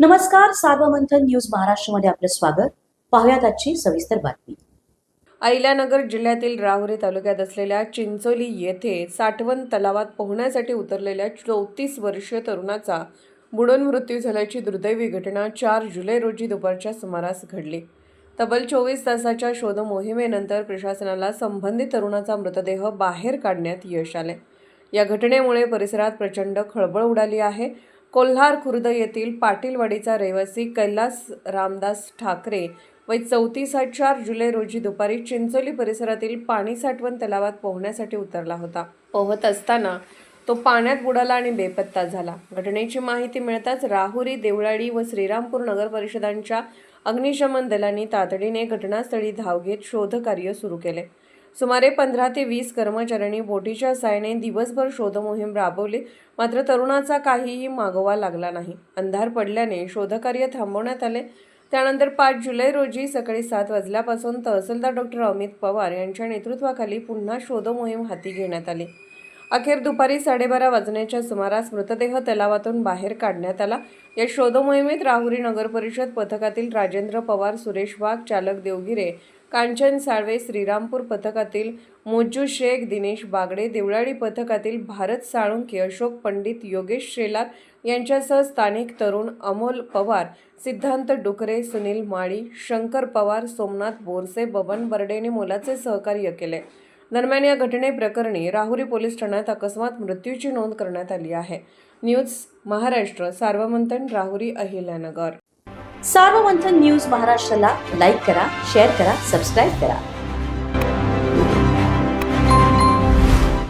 नमस्कार, सार्वमंथन न्यूज महाराष्ट्रमध्ये आपलं स्वागत. पाहुयात आजची सविस्तर बातमी. अहिल्यानगर जिल्ह्यातील राहुरी तालुक्यात असलेल्या चिंचोली येथे साठवण तलावात पोहण्यासाठी उतरलेल्या 34 वर्षीय तरुणाचा बुडून मृत्यू झाल्याची दुर्दैवी घटना 4 जुलै रोजी दुपारच्या सुमारास घडली. तब्बल 24 तासाच्या शोध मोहिमेनंतर प्रशासनाला संबंधित तरुणाचा मृतदेह बाहेर काढण्यात यश आले. या घटनेमुळे परिसरात प्रचंड खळबळ उडाली आहे. कोल्हार खुर्द येथील पाटीलवाडीचा रहिवासी कैलास रामदास ठाकरे वय 34 हा 4 जुलै रोजी दुपारी चिंचोली परिसरातील पाणी साठवण तलावात पोहण्यासाठी उतरला होता. पोहत असताना तो पाण्यात बुडाला आणि बेपत्ता झाला. घटनेची माहिती मिळताच राहुरी, देवळाली व श्रीरामपूर नगर परिषदांच्या अग्निशमन दलांनी तातडीने घटनास्थळी धाव घेत शोधकार्य सुरू केले. सुमारे 15 ते 20 कर्मचाऱ्यांनी बोटीच्या साहाय्याने दिवसभर शोधमोहीम राबवली, मात्र तरुणाचा काहीही मागोवा लागला नाही. अंधार पडल्याने शोधकार्य थांबवण्यात आले. त्यानंतर 5 जुलै रोजी सकाळी 7 वाजल्यापासून तहसीलदार डॉ. अमित पवार यांच्या नेतृत्वाखाली पुन्हा शोधमोहीम हाती घेण्यात आली. अखेर दुपारी 12:30 वाजण्याच्या सुमारास मृतदेह तलावातून बाहेर काढण्यात आला. या शोधमोहिमेत राहुरी नगर परिषद पथकातील राजेंद्र पवार, सुरेश वाघ, चालक देवगिरे, कांचन साळवे, श्रीरामपूर पथकातील मोज्जू शेख, दिनेश बागडे, देवळाली पथकातील भारत साळुंखे, अशोक पंडित, योगेश शेलार यांच्यासह स्थानिक तरुण अमोल पवार, सिद्धांत डुकरे, सुनील माळी, शंकर पवार, सोमनाथ बोरसे, बबन बर्डेने मोलाचे सहकार्य केले. दरम्यान या घटनेप्रकरणी राहुरी पोलीस ठाण्यात अकस्मात मृत्यूची नोंद करण्यात आली आहे. न्यूज महाराष्ट्र, सार्वमंथन, राहुरी, अहिल्यानगर. सार्वमंथन न्यूज महाराष्ट्राला लाईक करा, शेअर करा, सबस्क्राईब करा.